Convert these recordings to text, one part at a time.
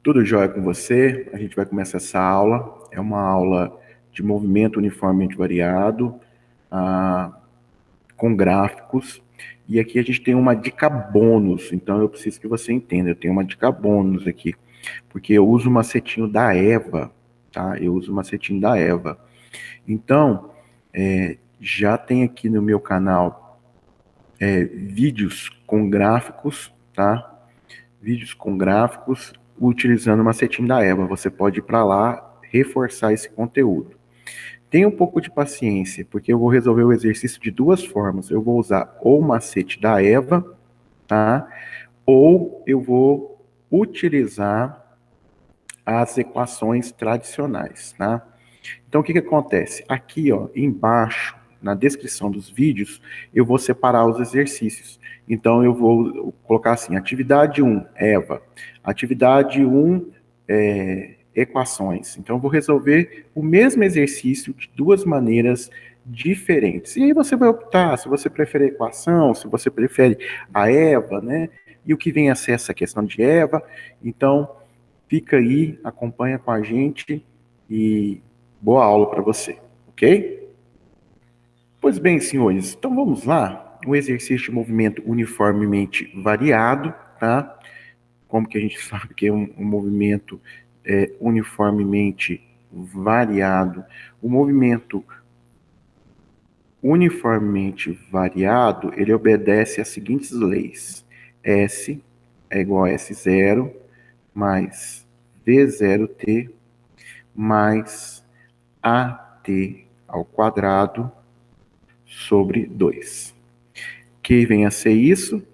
Tudo jóia com você? A gente vai começar essa aula. É uma aula de movimento uniformemente variado, ah, com gráficos. E aqui a gente tem uma dica bônus, então eu preciso que você entenda. Eu tenho uma dica bônus aqui, porque eu uso o macetinho da Eva, tá? Eu uso o macetinho da Eva. Então, já tem aqui no meu canal vídeos com gráficos, tá? Vídeos com gráficos utilizando o macetinho da Eva. Você pode ir para lá reforçar esse conteúdo. Tenha um pouco de paciência, porque eu vou resolver o exercício de duas formas. Eu vou usar ou o macete da Eva, tá? Ou eu vou utilizar as equações tradicionais, tá? Então, o que que acontece? Aqui, ó, embaixo, na descrição dos vídeos, eu vou separar os exercícios. Então, eu vou colocar assim, atividade 1, Eva. Atividade 1, equações. Então, eu vou resolver o mesmo exercício de duas maneiras diferentes. E aí você vai optar se você prefere a equação, se você prefere a Eva, né? E o que vem a ser essa questão de Eva. Então, fica aí, acompanha com a gente e boa aula para você, ok? Pois bem, senhores, então vamos lá. O exercício de movimento uniformemente variado, tá? Como que a gente sabe que é um movimento uniformemente variado? O movimento uniformemente variado, ele obedece às seguintes leis. S é igual a S0 mais V0T mais AT ao quadrado sobre 2. Que vem a ser isso?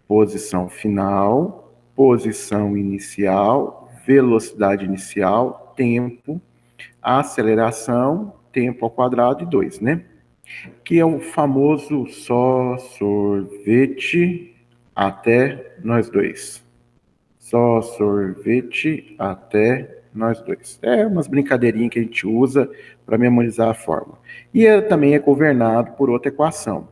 Posição final, posição inicial, velocidade inicial, tempo, aceleração, tempo ao quadrado e 2, né? Que é o famoso só sorvete até nós dois. Só sorvete até nós dois. É umas brincadeirinhas que a gente usa para memorizar a fórmula. E ele também é governado por outra equação.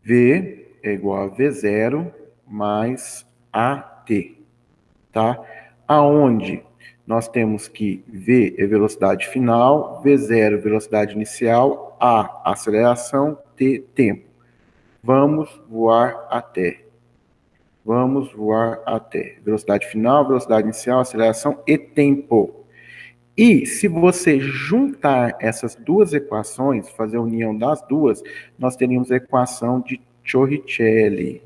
V é igual a V0 mais AT, tá? Aonde nós temos que V é velocidade final, V0 velocidade inicial, A aceleração, T tempo. Vamos voar até. Vamos voar até. Velocidade final, velocidade inicial, aceleração e tempo. E se você juntar essas duas equações, fazer a união das duas, nós teríamos a equação de Torricelli.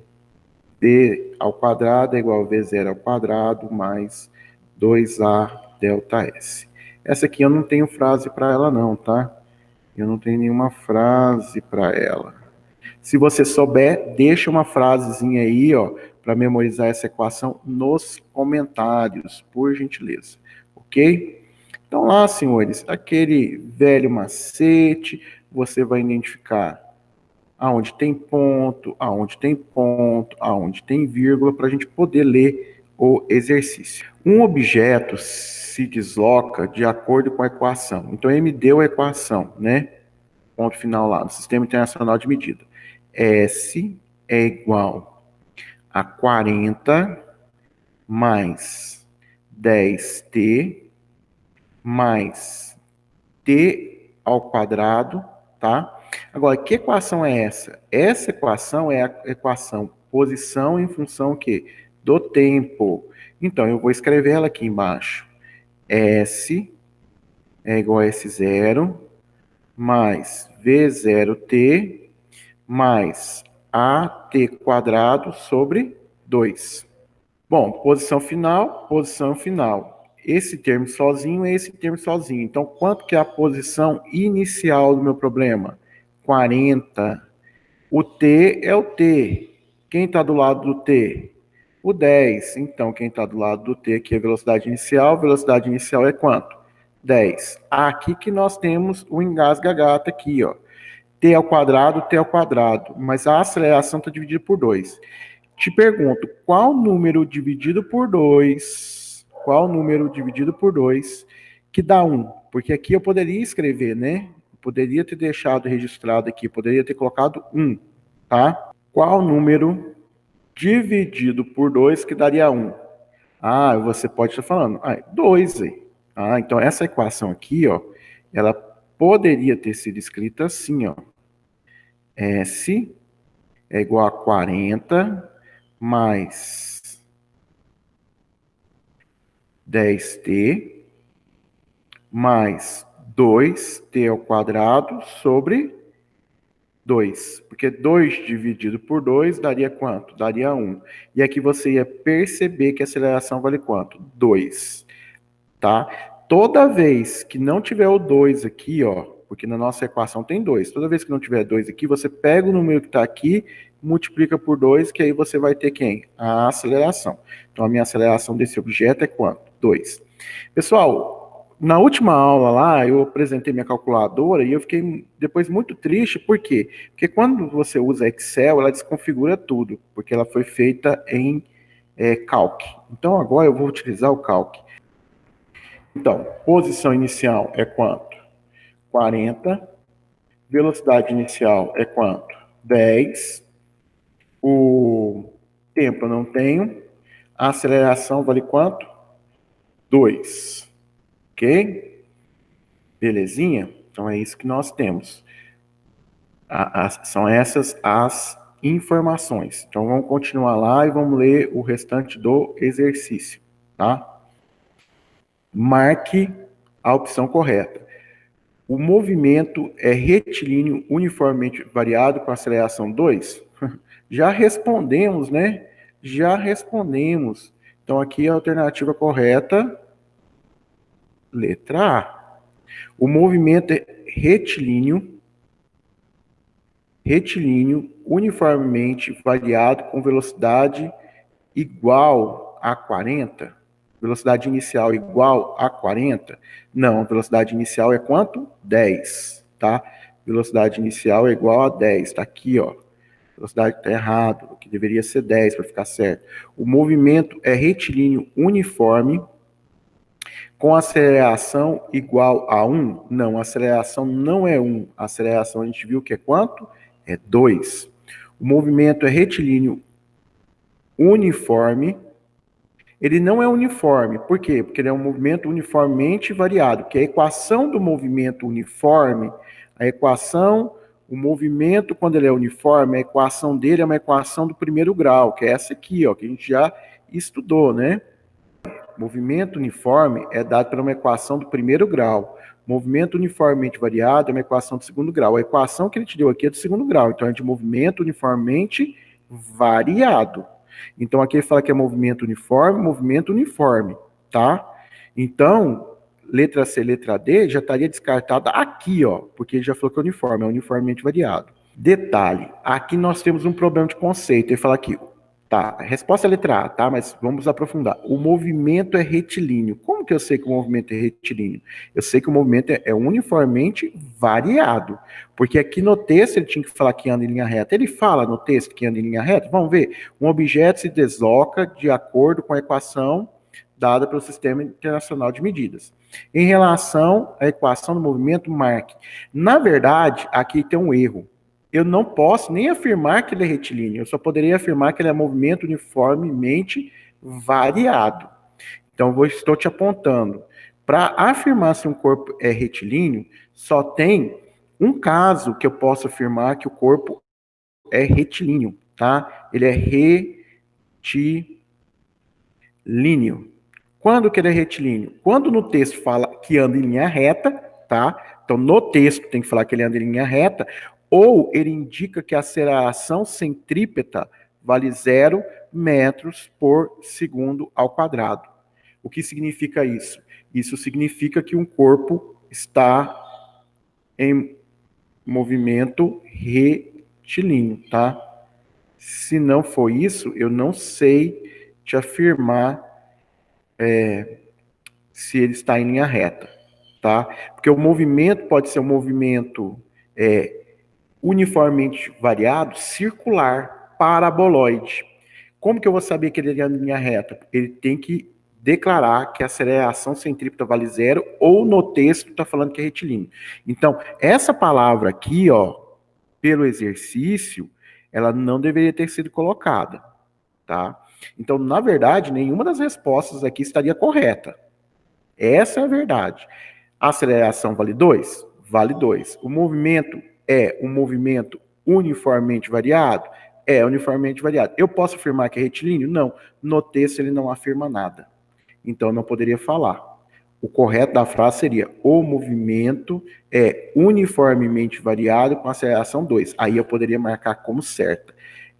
V ao quadrado é igual a V0 ao quadrado mais 2A delta S. Essa aqui eu não tenho frase para ela não, tá? Eu não tenho nenhuma frase para ela. Se você souber, deixa uma frasezinha aí, ó, para memorizar essa equação nos comentários, por gentileza, ok? Então lá, senhores, aquele velho macete, você vai identificar aonde tem ponto, aonde tem ponto, aonde tem vírgula, para a gente poder ler o exercício. Um objeto se desloca de acordo com a equação. Então, ele me deu a equação, né? Ponto final lá, no Sistema Internacional de Medida. S é igual a 40 mais 10t mais t ao quadrado, tá? Agora, que equação é essa? Essa equação é a equação posição em função que do tempo. Então, eu vou escrever ela aqui embaixo. S é igual a S0 mais V0t mais AT quadrado sobre 2. Bom, posição final, posição final. Esse termo sozinho é esse termo sozinho. Então, quanto que é a posição inicial do meu problema? 40. O T é o T. Quem está do lado do T? O 10. Então, quem está do lado do T aqui é a velocidade inicial. Velocidade inicial é quanto? 10. Aqui que nós temos o engasga-gata aqui, ó. T ao quadrado, T ao quadrado. Mas a aceleração está dividida por 2. Te pergunto, qual número dividido por 2? Qual número dividido por 2 que dá 1? Porque aqui eu poderia escrever, né? Poderia ter deixado registrado aqui, poderia ter colocado 1, tá? Qual número dividido por 2 que daria 1? Ah, você pode estar falando, 2 aí. Ah, então essa equação aqui, ó, ela poderia ter sido escrita assim, ó. S é igual a 40 mais 10t mais 2t ao quadrado sobre 2. Porque 2 dividido por 2 daria quanto? Daria 1. E aqui você ia perceber que a aceleração vale quanto? 2. Tá? Toda vez que não tiver o 2 aqui, ó, porque na nossa equação tem 2, toda vez que não tiver 2 aqui, você pega o número que está aqui, multiplica por 2, que aí você vai ter quem? A aceleração. Então, a minha aceleração desse objeto é quanto? 2. Pessoal, na última aula lá, eu apresentei minha calculadora e eu fiquei depois muito triste, por quê? Porque quando você usa Excel, ela desconfigura tudo, porque ela foi feita em Calc. Então, agora eu vou utilizar o Calc. Então, posição inicial é quanto? 40. Velocidade inicial é quanto? 10. O tempo eu não tenho. A aceleração vale quanto? 2. Ok? Belezinha? Então é isso que nós temos. São essas as informações. Então vamos continuar lá e vamos ler o restante do exercício. Tá? Marque a opção correta. O movimento é retilíneo uniformemente variado com aceleração 2? Já respondemos, né? Já respondemos. Então, aqui a alternativa correta, letra A. O movimento é retilíneo uniformemente variado com velocidade igual a 40? Velocidade inicial igual a 40? Não, a velocidade inicial é quanto? 10, tá? Velocidade inicial é igual a 10, tá aqui, ó. Velocidade está errado, que deveria ser 10 para ficar certo. O movimento é retilíneo uniforme com aceleração igual a 1? Não, a aceleração não é 1. A aceleração a gente viu que é quanto? É 2. O movimento é retilíneo uniforme. Ele não é uniforme. Por quê? Porque ele é um movimento uniformemente variado, que a equação do movimento uniforme, o movimento, quando ele é uniforme, a equação dele é uma equação do primeiro grau, que é essa aqui, ó, que a gente já estudou, né? Movimento uniforme é dado por uma equação do primeiro grau. Movimento uniformemente variado é uma equação do segundo grau. A equação que ele te deu aqui é do segundo grau, então é de movimento uniformemente variado. Então aqui ele fala que é movimento uniforme, tá? Então, letra C, letra D já estaria descartada aqui, ó, porque ele já falou que é uniforme, é uniformemente variado. Detalhe, aqui nós temos um problema de conceito. Ele fala aqui, tá, a resposta é a letra A, tá? Mas vamos aprofundar. O movimento é retilíneo. Como que eu sei que o movimento é retilíneo? Eu sei que o movimento é uniformemente variado. Porque aqui no texto ele tinha que falar que anda em linha reta. Ele fala no texto que anda em linha reta? Vamos ver. Um objeto se desloca de acordo com a equação dada pelo Sistema Internacional de Medidas. Em relação à equação do movimento, marque. Na verdade, aqui tem um erro. Eu não posso nem afirmar que ele é retilíneo, eu só poderia afirmar que ele é movimento uniformemente variado. Então, estou te apontando. Para afirmar se um corpo é retilíneo, só tem um caso que eu posso afirmar que o corpo é retilíneo, tá? Ele é retilíneo. Quando que ele é retilíneo? Quando no texto fala que anda em linha reta, tá? Então, no texto tem que falar que ele anda em linha reta, ou ele indica que a aceleração centrípeta vale 0 metros por segundo ao quadrado. O que significa isso? Isso significa que um corpo está em movimento retilíneo, tá? Se não for isso, eu não sei te afirmar se ele está em linha reta, tá? Porque o movimento pode ser um movimento uniformemente variado, circular, paraboloide. Como que eu vou saber que ele anda em linha reta? Ele tem que declarar que a aceleração centrípeta vale 0, ou no texto está falando que é retilíneo. Então, essa palavra aqui, ó, pelo exercício, ela não deveria ter sido colocada, tá? Então, na verdade, nenhuma das respostas aqui estaria correta. Essa é a verdade. A aceleração vale 2? Vale 2. O movimento é um movimento uniformemente variado? É uniformemente variado. Eu posso afirmar que é retilíneo? Não. No texto ele não afirma nada. Então, eu não poderia falar. O correto da frase seria: o movimento é uniformemente variado com aceleração 2. Aí eu poderia marcar como certa.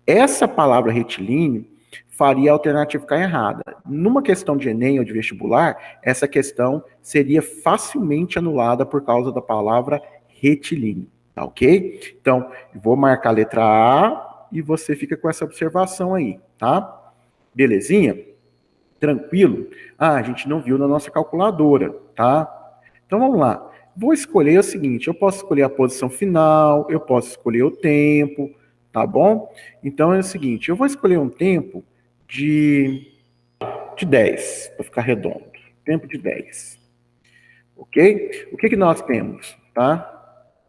Essa palavra retilíneo faria a alternativa ficar errada. Numa questão de Enem ou de vestibular, essa questão seria facilmente anulada por causa da palavra retilíneo. Tá ok? Então, eu vou marcar a letra A e você fica com essa observação aí, tá? Belezinha? Tranquilo? Ah, a gente não viu na nossa calculadora, tá? Então vamos lá. Vou escolher o seguinte: eu posso escolher a posição final, eu posso escolher o tempo, tá bom? Então é o seguinte: eu vou escolher um tempo de, de 10, para ficar redondo. Tempo de 10. Ok? O que nós temos, tá?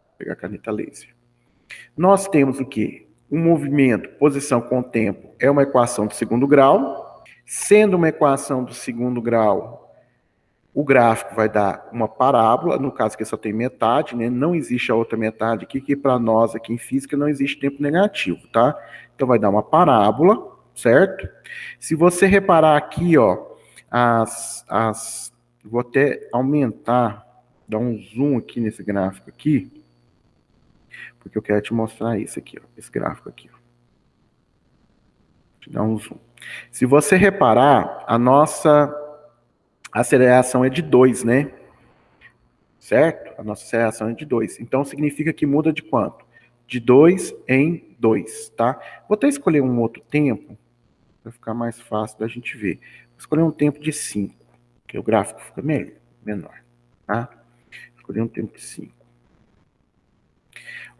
Vou pegar a caneta laser. Nós temos o quê? Um movimento, posição com tempo, é uma equação do segundo grau. Sendo uma equação do segundo grau, o gráfico vai dar uma parábola, no caso que só tem metade, né? Não existe a outra metade aqui, que para nós aqui em física não existe tempo negativo, tá? Então vai dar uma parábola, certo? Se você reparar aqui, ó, vou até aumentar, dar um zoom aqui nesse gráfico aqui, porque eu quero te mostrar isso aqui, ó, esse gráfico aqui, ó. Deixa eu dar um zoom. Se você reparar, a nossa aceleração é de 2, né? Certo? A nossa aceleração é de 2. Então, significa que muda de quanto? De 2 em 2, tá? Vou até escolher um outro tempo, para ficar mais fácil da gente ver. Vou escolher um tempo de 5, que o gráfico fica menor, tá? Escolher um tempo de 5.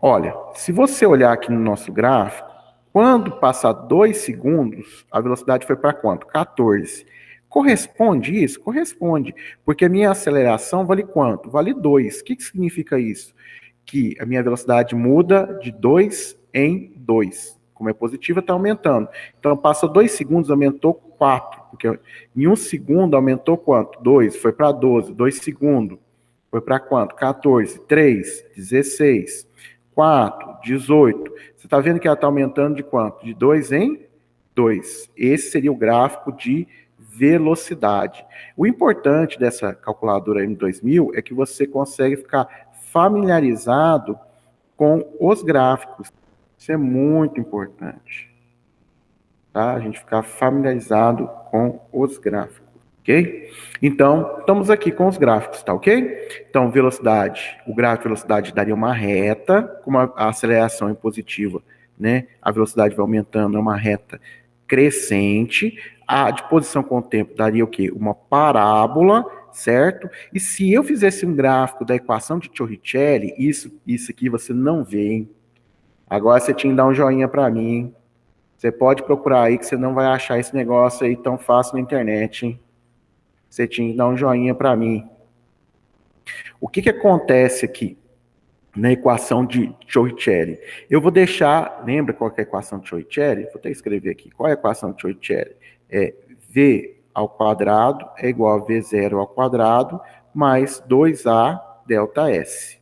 Olha, se você olhar aqui no nosso gráfico, quando passar 2 segundos, a velocidade foi para quanto? 14. Corresponde isso? Corresponde, porque a minha aceleração vale quanto? Vale 2. O que significa isso? Que a minha velocidade muda de 2 em 2. Como é positiva, está aumentando. Então, passa 2 segundos, aumentou 4. Porque em 1 segundo aumentou quanto? 2. Foi para 12. 2 segundos. Foi para quanto? 14. 3. 16. 4. 18. Você está vendo que ela está aumentando de quanto? De 2 em 2. Esse seria o gráfico de velocidade. O importante dessa calculadora M2000 é que você consegue ficar familiarizado com os gráficos. Isso é muito importante, tá? A gente ficar familiarizado com os gráficos, ok? Então, estamos aqui com os gráficos, tá ok? Então, velocidade, o gráfico de velocidade daria uma reta, como a aceleração é positiva, né? A velocidade vai aumentando, é uma reta crescente. A de posição com o tempo daria o quê? Uma parábola, certo? E se eu fizesse um gráfico da equação de Torricelli, isso aqui você não vê, hein? Agora você tinha que dar um joinha para mim, hein? Você pode procurar aí que você não vai achar esse negócio aí tão fácil na internet, hein? Você tinha que dar um joinha para mim. O que acontece aqui na equação de Torricelli? Eu vou deixar, lembra qual é a equação de Torricelli? Vou até escrever aqui. Qual é a equação de Torricelli? É V ao quadrado é igual a V0 ao quadrado mais 2A delta S.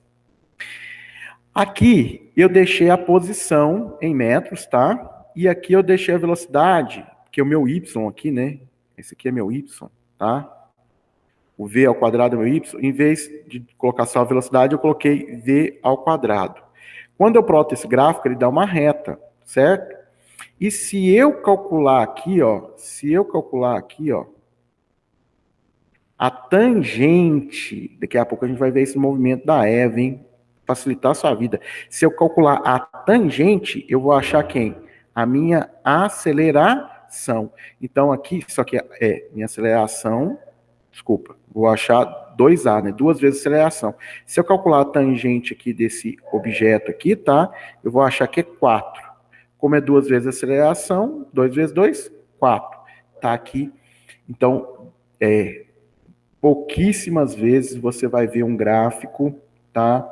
Aqui eu deixei a posição em metros, tá? E aqui eu deixei a velocidade, que é o meu y aqui, né? Esse aqui é meu y, tá? O v ao quadrado é meu y. Em vez de colocar só a velocidade, eu coloquei v ao quadrado. Quando eu ploto esse gráfico, ele dá uma reta, certo? E se eu calcular aqui, ó, a tangente, daqui a pouco a gente vai ver esse movimento da Eva, hein? Facilitar a sua vida. Se eu calcular a tangente, eu vou achar quem? A minha aceleração. Então aqui, só que é minha aceleração, desculpa, vou achar 2A, né? 2 vezes aceleração. Se eu calcular a tangente aqui desse objeto aqui, tá? Eu vou achar que é 4. Como é 2 vezes aceleração, 2 vezes 2, 4. Tá aqui. Então, pouquíssimas vezes você vai ver um gráfico, tá,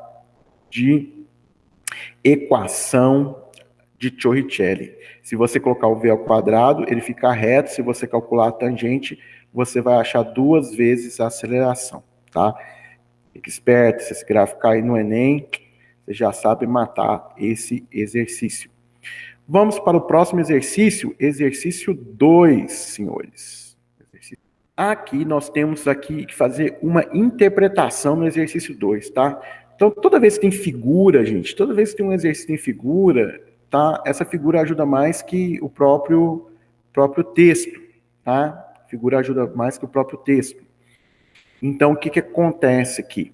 de equação de Torricelli. Se você colocar o V ao quadrado, ele fica reto. Se você calcular a tangente, você vai achar 2 vezes a aceleração, tá? Fique esperto, se esse gráfico cair no Enem, você já sabe matar esse exercício. Vamos para o próximo exercício, exercício 2, senhores. Aqui nós temos aqui que fazer uma interpretação no exercício 2, tá? Então, toda vez que tem figura, gente, toda vez que tem um exercício em figura, tá? Essa figura ajuda mais que o próprio texto, tá? A figura ajuda mais que o próprio texto. Então, o que que acontece aqui?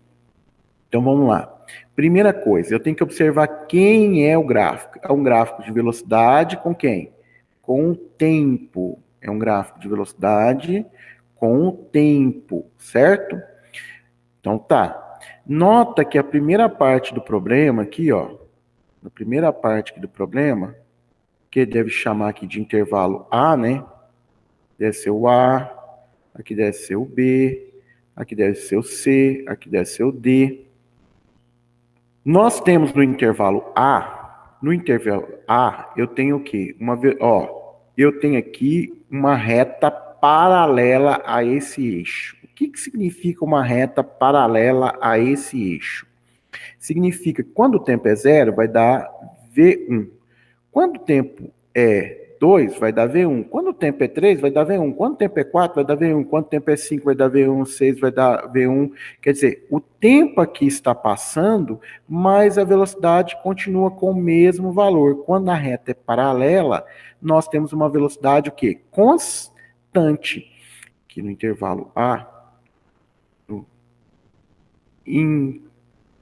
Então, vamos lá. Primeira coisa, eu tenho que observar quem é o gráfico. É um gráfico de velocidade com quem? Com o tempo. É um gráfico de velocidade com o tempo, certo? Então, tá. Nota que a primeira parte do problema aqui, ó, na primeira parte aqui do problema, que deve chamar aqui de intervalo A, né? Deve ser o A, aqui deve ser o B, aqui deve ser o C, aqui deve ser o D. Nós temos no intervalo A, eu tenho o quê? Eu tenho aqui uma reta paralela a esse eixo. O que que significa uma reta paralela a esse eixo? Significa que quando o tempo é zero, vai dar V1. Quando o tempo é 2, vai dar V1. Quando o tempo é 3, vai dar V1. Quando o tempo é 4, vai dar V1. Quando o tempo é 5, vai dar V1. 6 vai dar V1. Quer dizer, o tempo aqui está passando, mas a velocidade continua com o mesmo valor. Quando a reta é paralela, nós temos uma velocidade o quê? Constante. Aqui no intervalo A, no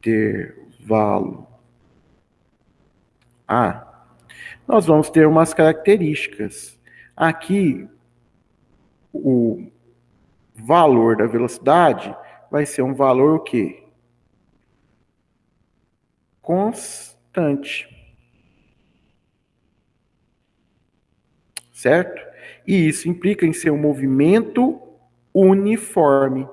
intervalo A, nós vamos ter umas características. Aqui, o valor da velocidade vai ser um valor o quê? Constante. Certo? E isso implica em ser um movimento uniforme.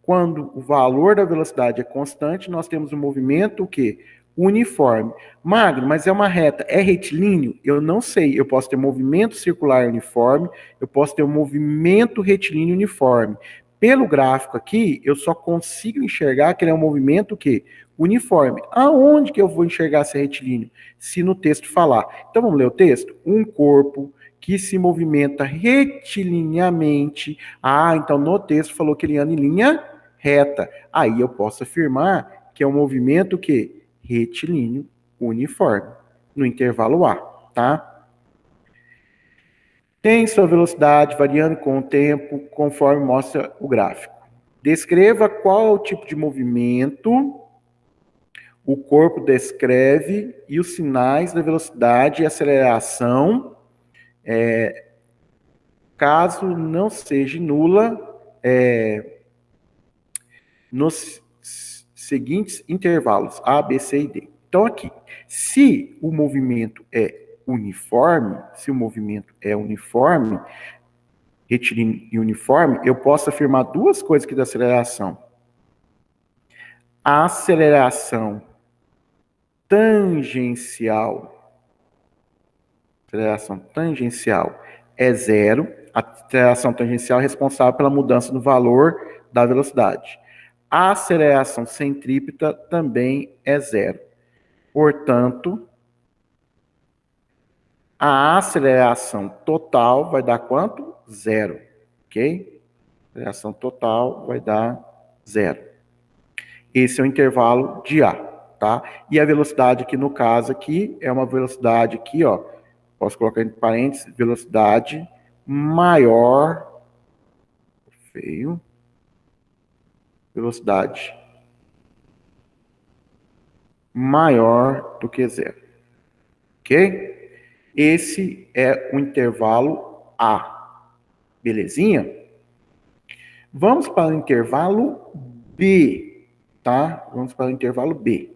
Quando o valor da velocidade é constante, nós temos um movimento o quê? Uniforme. Magno, mas é uma reta. É retilíneo? Eu não sei. Eu posso ter movimento circular uniforme, eu posso ter um movimento retilíneo uniforme. Pelo gráfico aqui, eu só consigo enxergar que ele é um movimento o quê? Uniforme. Aonde que eu vou enxergar se é retilíneo? Se no texto falar. Então vamos ler o texto? Um corpo que se movimenta retilineamente. Ah, então no texto falou que ele anda em linha reta. Aí eu posso afirmar que é um movimento que retilíneo uniforme no intervalo A, tá? Tem sua velocidade variando com o tempo, conforme mostra o gráfico. Descreva qual é o tipo de movimento o corpo descreve e os sinais da velocidade e aceleração, caso não seja nula, nos seguintes intervalos, A, B, C e D. Então, aqui, se o movimento é uniforme, retilíneo e uniforme, eu posso afirmar duas coisas aqui da aceleração. A aceleração tangencial é zero. A aceleração tangencial é responsável pela mudança do valor da velocidade. A aceleração centrípeta também é zero. Portanto, a aceleração total vai dar quanto? Zero. Ok? A aceleração total vai dar zero. Esse é o intervalo de A, tá? E a velocidade aqui, no caso aqui, é uma velocidade aqui, ó. Posso colocar entre parênteses, velocidade maior, velocidade maior do que zero, ok? Esse é o intervalo A, belezinha? Vamos para o intervalo B, tá? Vamos para o intervalo B.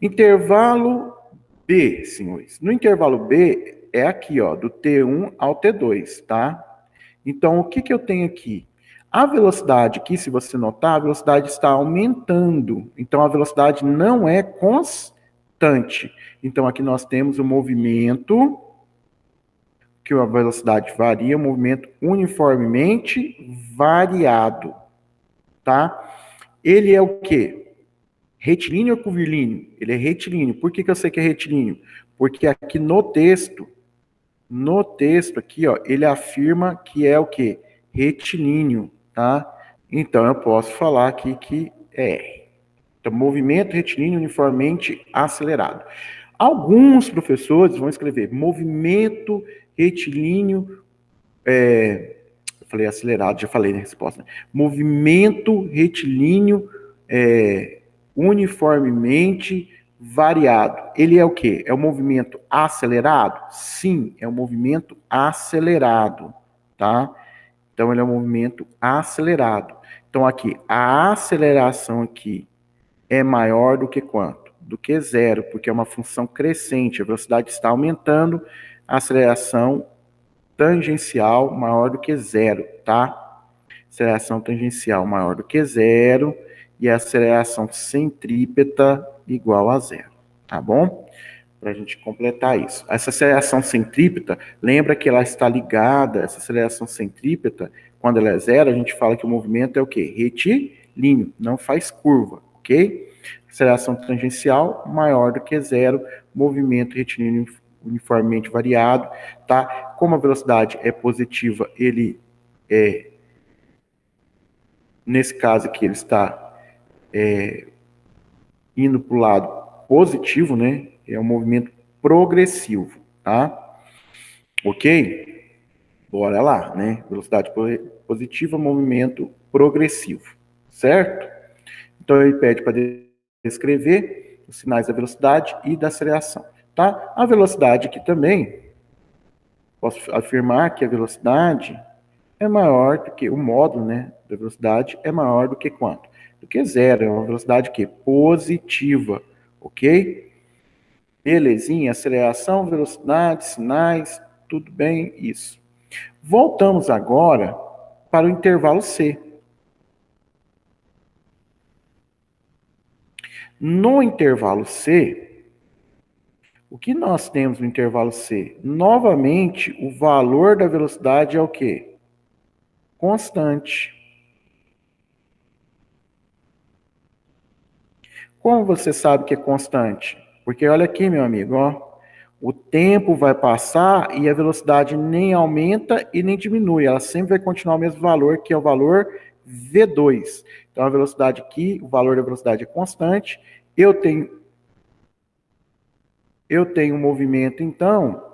Intervalo B, senhores. No intervalo B é aqui, ó, do T1 ao T2, tá? Então, o que que eu tenho aqui? A velocidade aqui, se você notar, a velocidade está aumentando. Então, a velocidade não é constante. Então, aqui nós temos o movimento, que a velocidade varia, o movimento uniformemente variado, tá? Ele é o quê? Retilíneo ou curvilíneo? Ele é retilíneo. Por que eu sei que é retilíneo? Porque aqui no texto aqui, ó, ele afirma que é o quê? Retilíneo, tá? Então, eu posso falar aqui que é. Então, movimento retilíneo uniformemente acelerado. Alguns professores vão escrever movimento retilíneo, eu falei acelerado, já falei na resposta, né? Movimento retilíneo uniformemente variado. Ele é o quê? É o movimento acelerado? Sim, é o movimento acelerado, tá? Então, ele é um movimento acelerado. Então, aqui, a aceleração aqui é maior do que quanto? Do que zero, porque é uma função crescente. A velocidade está aumentando, a aceleração tangencial maior do que zero, tá? Aceleração tangencial maior do que zero e a aceleração centrípeta igual a zero, tá bom? Para a gente completar isso. Essa aceleração centrípeta, lembra que ela está ligada, essa aceleração centrípeta, quando ela é zero, a gente fala que o movimento é o quê? Retilíneo, não faz curva, ok? Aceleração tangencial maior do que zero, movimento retilíneo uniformemente variado, tá? Como a velocidade é positiva, ele é, nesse caso aqui, ele está indo para o lado positivo, né? É um movimento progressivo, tá? Ok? Bora lá, né? Velocidade positiva, movimento progressivo, certo? Então ele pede para descrever os sinais da velocidade e da aceleração, tá? A velocidade aqui também, posso afirmar que a velocidade é maior do que o módulo, né, da velocidade é maior do que quanto? Do que zero, é uma velocidade que positiva, ok? Belezinha, aceleração, velocidade, sinais, tudo bem, isso. Voltamos agora para o intervalo C. No intervalo C, o que nós temos no intervalo C? Novamente, o valor da velocidade é o quê? Constante. Como você sabe que é constante? Porque olha aqui, meu amigo, ó, o tempo vai passar e a velocidade nem aumenta e nem diminui, ela sempre vai continuar o mesmo valor, que é o valor V2. Então a velocidade aqui, o valor da velocidade é constante. Eu tenho um movimento, então,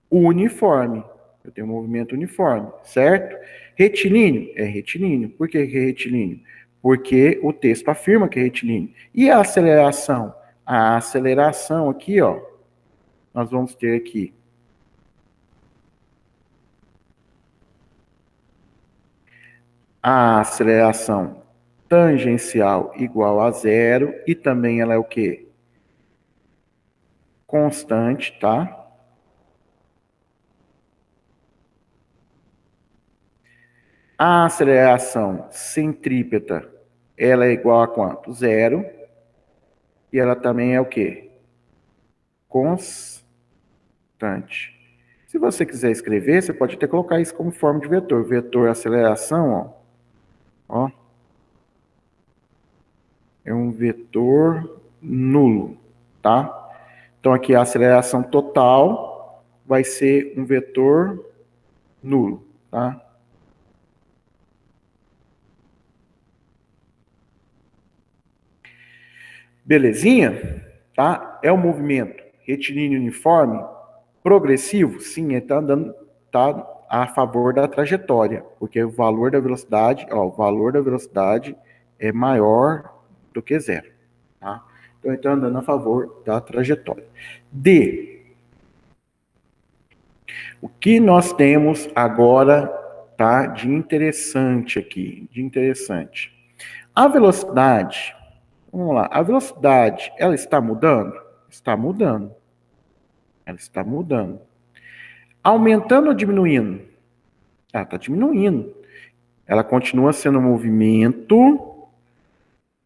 uniforme. Eu tenho um movimento uniforme, certo? Retilíneo? É retilíneo. Por que é retilíneo? Porque o texto afirma que é retilíneo. E a aceleração? A aceleração aqui, ó, nós vamos ter aqui a aceleração tangencial igual a zero e também ela é o quê? Constante, tá? A aceleração centrípeta, ela é igual a quanto? Zero. E ela também é o quê? Constante. Se você quiser escrever, você pode até colocar isso como forma de vetor. Vetor aceleração, ó, é um vetor nulo, tá? Então aqui a aceleração total vai ser um vetor nulo, tá? Belezinha? Tá? É um movimento retilíneo uniforme progressivo? Sim, ele está andando tá a favor da trajetória, porque o valor da velocidade, ó, o valor da velocidade é maior do que zero. Tá? Então ele está andando a favor da trajetória. D. O que nós temos agora, tá, de interessante aqui, de interessante. A velocidade, vamos lá, a velocidade, ela está mudando? Está mudando. Ela está mudando. Aumentando ou diminuindo? Ela está diminuindo. ela continua sendo um movimento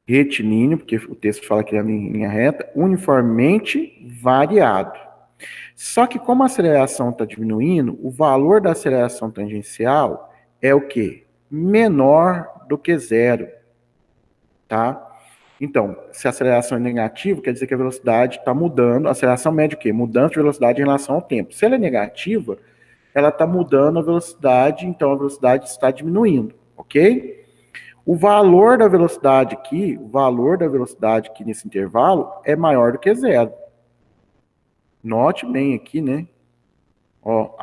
retilíneo, porque o texto fala que é em linha reta, uniformemente variado. Só que como a aceleração está diminuindo, o valor da aceleração tangencial é o quê? Menor do que zero, tá? Então, se a aceleração é negativa, quer dizer que a velocidade está mudando. A aceleração mede o quê? Mudança de velocidade em relação ao tempo. Se ela é negativa, ela está mudando a velocidade, então a velocidade está diminuindo, ok? O valor da velocidade aqui nesse intervalo é maior do que zero. Note bem aqui, né? Ó,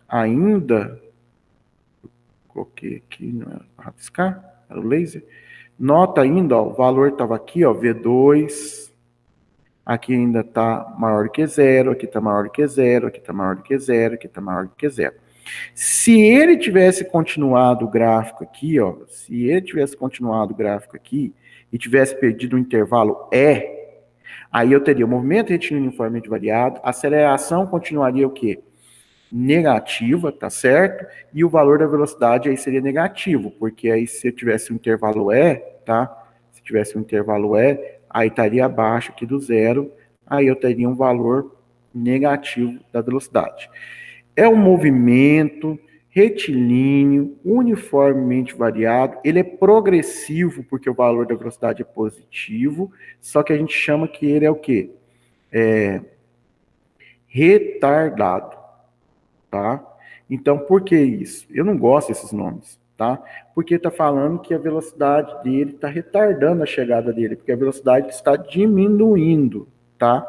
ainda, coloquei aqui, não era para rabiscar, era o laser. Nota ainda, ó, o valor estava aqui, ó, V2, aqui ainda está maior do que zero, aqui está maior do que zero, aqui está maior do que zero, aqui está maior do que zero. Se ele tivesse continuado o gráfico aqui, ó, se ele tivesse continuado o gráfico aqui e tivesse perdido o intervalo E, aí eu teria o movimento retilíneo uniformemente variado, a aceleração continuaria o quê? Negativa, tá certo? E o valor da velocidade aí seria negativo, porque aí se eu tivesse um intervalo E, tá? Se tivesse um intervalo E, aí estaria abaixo aqui do zero, aí eu teria um valor negativo da velocidade. É um movimento retilíneo, uniformemente variado, ele é progressivo, porque o valor da velocidade é positivo, só que a gente chama que ele é o quê? É retardado, tá? Então, por que isso? Eu não gosto desses nomes, tá? Porque está falando que a velocidade dele está retardando a chegada dele, porque a velocidade está diminuindo, tá?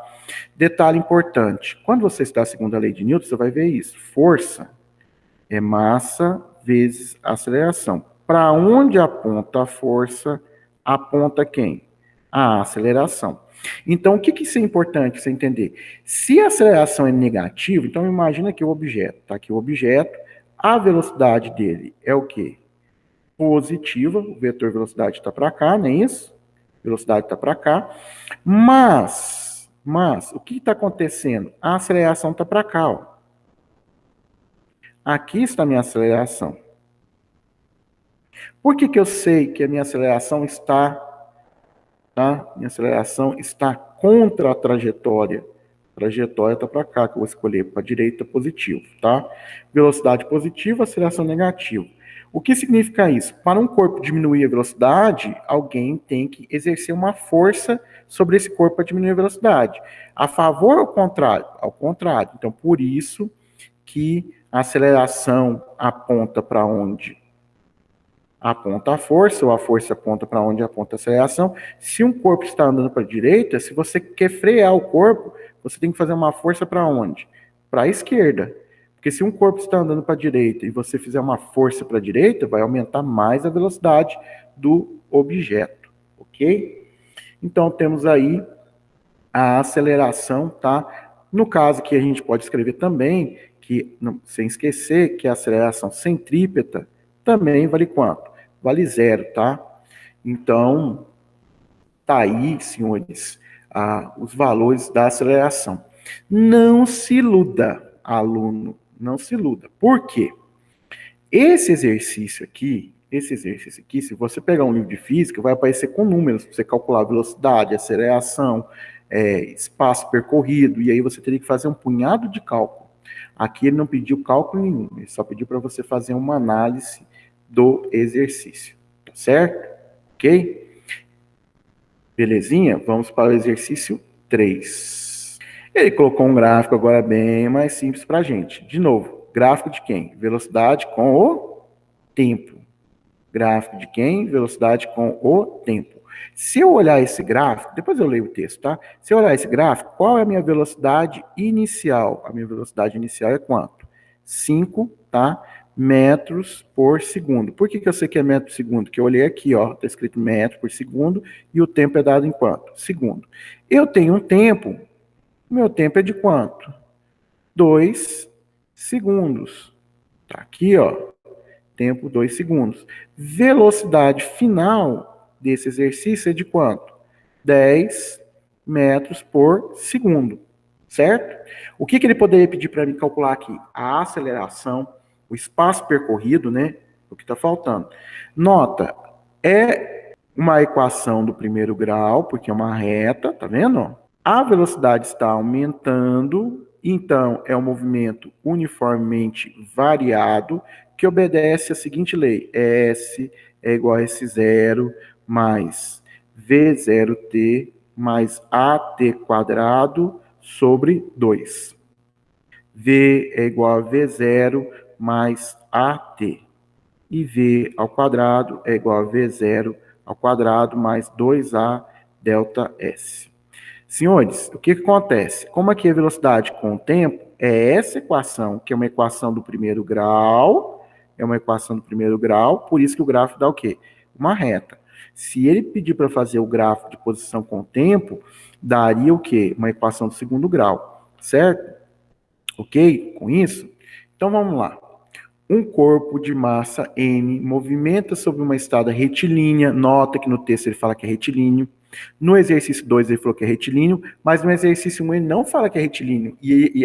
Detalhe importante, quando você está a segunda lei de Newton, você vai ver isso, força é massa vezes aceleração. Para onde aponta a força, aponta quem? A aceleração. Então, o que isso é importante você entender? Se a aceleração é negativa, então imagina aqui o objeto. Está aqui o objeto, a velocidade dele é o quê? Positiva, o vetor velocidade está para cá, não é isso? Velocidade está para cá. Mas, o que está acontecendo? A aceleração está para cá, ó. Aqui está a minha aceleração. Por que eu sei que a minha aceleração está, tá? Minha aceleração está contra a trajetória. A trajetória está para cá, que eu vou escolher para a direita positivo, tá? Velocidade positiva, aceleração negativa. O que significa isso? Para um corpo diminuir a velocidade, alguém tem que exercer uma força sobre esse corpo para diminuir a velocidade. A favor ou ao contrário? Ao contrário. Então, por isso que a aceleração aponta para onde? Aponta a força, ou a força aponta para onde aponta a aceleração. Se um corpo está andando para a direita, se você quer frear o corpo, você tem que fazer uma força para onde? Para a esquerda. Porque se um corpo está andando para a direita e você fizer uma força para a direita, vai aumentar mais a velocidade do objeto, ok? Então temos aí a aceleração, tá? No caso que a gente pode escrever também, que sem esquecer que a aceleração centrípeta também vale quanto? Vale zero, tá? Então, tá aí, senhores, os valores da aceleração. Não se iluda, aluno, não se iluda. Por quê? Esse exercício aqui, se você pegar um livro de física, vai aparecer com números, para você calcular a velocidade, aceleração, espaço percorrido, e aí você teria que fazer um punhado de cálculo. Aqui ele não pediu cálculo nenhum, ele só pediu para você fazer uma análise do exercício, tá certo? Ok? Belezinha? Vamos para o exercício 3. Ele colocou um gráfico agora bem mais simples para a gente. De novo, gráfico de quem? Velocidade com o tempo. Gráfico de quem? Velocidade com o tempo. Se eu olhar esse gráfico, depois eu leio o texto, tá? Se eu olhar esse gráfico, qual é a minha velocidade inicial? A minha velocidade inicial é quanto? 5, tá? Metros por segundo. Por que eu sei que é metro por segundo? Porque eu olhei aqui, ó, tá escrito metro por segundo e o tempo é dado em quanto? Segundo. Eu tenho um tempo, meu tempo é de quanto? 2 segundos. Tá aqui, ó, tempo 2 segundos. Velocidade final desse exercício é de quanto? 10 metros por segundo, certo? O que ele poderia pedir para mim calcular aqui? A aceleração, o espaço percorrido, né? O que está faltando. Nota, é uma equação do primeiro grau, porque é uma reta, tá vendo? A velocidade está aumentando, então é um movimento uniformemente variado que obedece à seguinte lei: S é igual a S0 mais V0t mais AT quadrado sobre 2. V é igual a V0 mais AT. E V ao quadrado é igual a V0 ao quadrado mais 2A delta S. Senhores, o que acontece? Como aqui a velocidade com o tempo é essa equação, que é uma equação do primeiro grau, por isso que o gráfico dá o quê? Uma reta. Se ele pedir para fazer o gráfico de posição com o tempo, daria o quê? Uma equação do segundo grau, certo? Ok? Com isso? Então vamos lá. Um corpo de massa M movimenta sobre uma estrada retilínea. Nota que no texto ele fala que é retilíneo. No exercício 2 ele falou que é retilíneo, mas no exercício 1 ele não fala que é retilíneo. E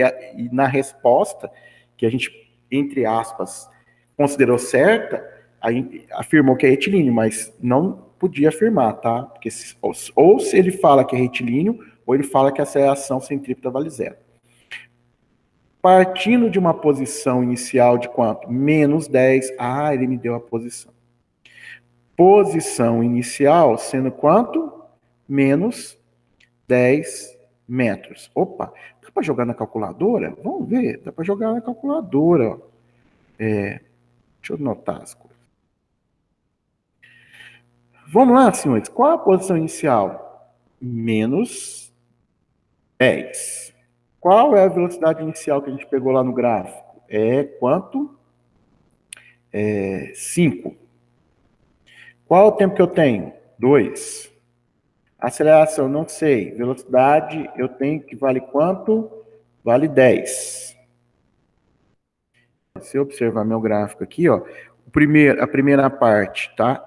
na resposta, que a gente, entre aspas, considerou certa, a gente afirmou que é retilíneo, mas não podia afirmar, tá? Porque ou se ele fala que é retilíneo, ou ele fala que a aceleração centrípeta vale zero. Partindo de uma posição inicial de quanto? Menos 10. Ah, ele me deu a posição. Posição inicial sendo quanto? Menos 10 metros. Opa, dá para jogar na calculadora? Vamos ver, dá para jogar na calculadora. Deixa eu notar as coisas. Vamos lá, senhores. Qual a posição inicial? Menos 10. Qual é a velocidade inicial que a gente pegou lá no gráfico? É quanto? 5. Qual é o tempo que eu tenho? 2. Aceleração, não sei. Velocidade, eu tenho que vale quanto? Vale 10. Se eu observar meu gráfico aqui, ó, a primeira parte, tá?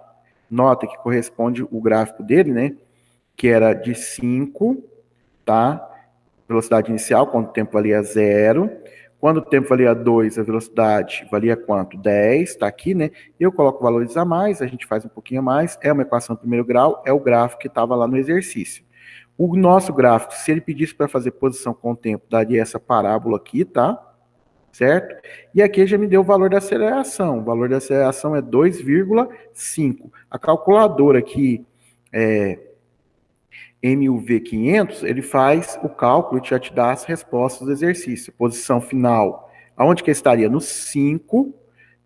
Nota que corresponde o gráfico dele, né? Que era de 5, tá? Velocidade inicial, quando o tempo valia 0. Quando o tempo valia 2, a velocidade valia quanto? 10, está aqui, né? Eu coloco valores a mais, a gente faz um pouquinho a mais. É uma equação do primeiro grau, é o gráfico que estava lá no exercício. O nosso gráfico, se ele pedisse para fazer posição com o tempo, daria essa parábola aqui, tá? Certo? E aqui já me deu o valor da aceleração. O valor da aceleração é 2,5. A calculadora aqui, MUV500, ele faz o cálculo e já te dá as respostas do exercício. Posição final, aonde que estaria? No 5.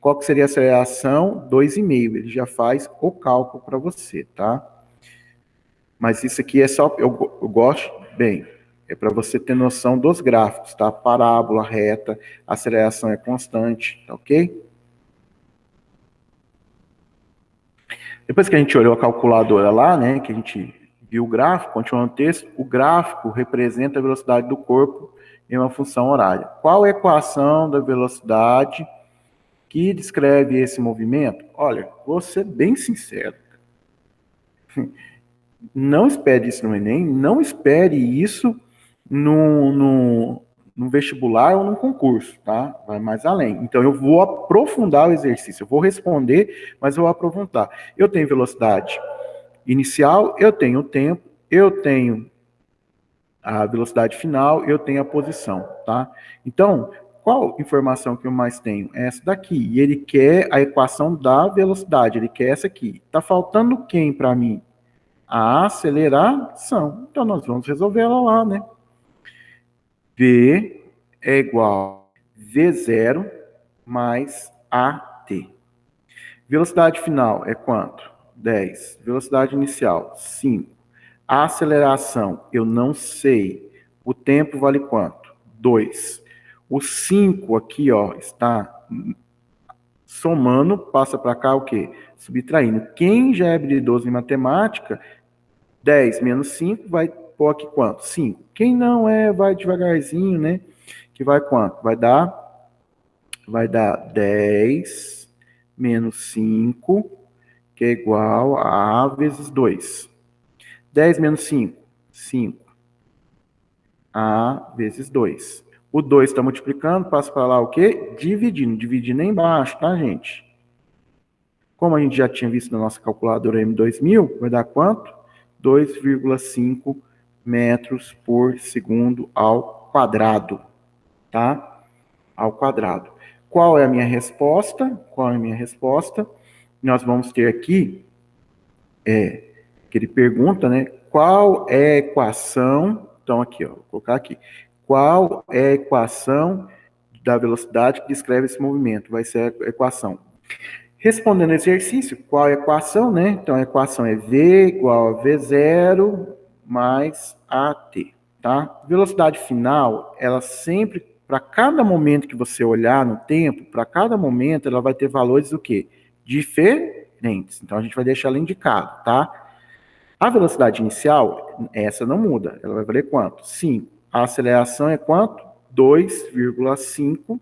Qual que seria a aceleração? 2,5. Ele já faz o cálculo para você, tá? Mas isso aqui é só, eu gosto, bem, é para você ter noção dos gráficos, tá? Parábola, reta, aceleração é constante, tá ok? Depois que a gente olhou a calculadora lá, né, que a gente viu o gráfico, continuando o texto, o gráfico representa a velocidade do corpo em uma função horária. Qual é a equação da velocidade que descreve esse movimento? Olha, vou ser bem sincero. Não espere isso no Enem, não espere isso no vestibular ou num concurso, tá? Vai mais além. Então, eu vou aprofundar o exercício, eu vou responder, mas eu vou aprofundar. Eu tenho velocidade inicial, eu tenho o tempo, eu tenho a velocidade final, eu tenho a posição, tá? Então, qual informação que eu mais tenho? Essa daqui. E ele quer a equação da velocidade, ele quer essa aqui. Tá faltando quem para mim? A aceleração. Então, nós vamos resolver ela lá, né? V é igual a V0 mais AT. Velocidade final é quanto? 10. Velocidade inicial, 5. A aceleração, eu não sei. O tempo vale quanto? 2. O 5 aqui, ó, está somando, passa para cá o quê? Subtraindo. Quem já é habilidoso em matemática, 10 menos 5 vai pôr aqui quanto? 5. Quem não é, vai devagarzinho, né? Que vai quanto? Vai dar 10 menos 5, que é igual a A vezes 2. 10 menos 5, 5. A vezes 2. O 2 está multiplicando, passa para lá o quê? Dividindo. Dividindo é embaixo, tá, gente? Como a gente já tinha visto na nossa calculadora M2000, vai dar quanto? 2,5 metros por segundo ao quadrado, tá? Ao quadrado. Qual é a minha resposta? Qual é a minha resposta? Nós vamos ter aqui, que ele pergunta, né? Qual é a equação? Então, aqui, ó, vou colocar aqui. Qual é a equação da velocidade que descreve esse movimento? Vai ser a equação. Respondendo o exercício, qual é a equação, né? Então, a equação é V igual a V0 mais AT, tá? Velocidade final, ela sempre, para cada momento que você olhar no tempo, para cada momento, ela vai ter valores do quê? Diferentes. Então, a gente vai deixar ela indicada, tá? A velocidade inicial, essa não muda. Ela vai valer quanto? 5. A aceleração é quanto? 2,5,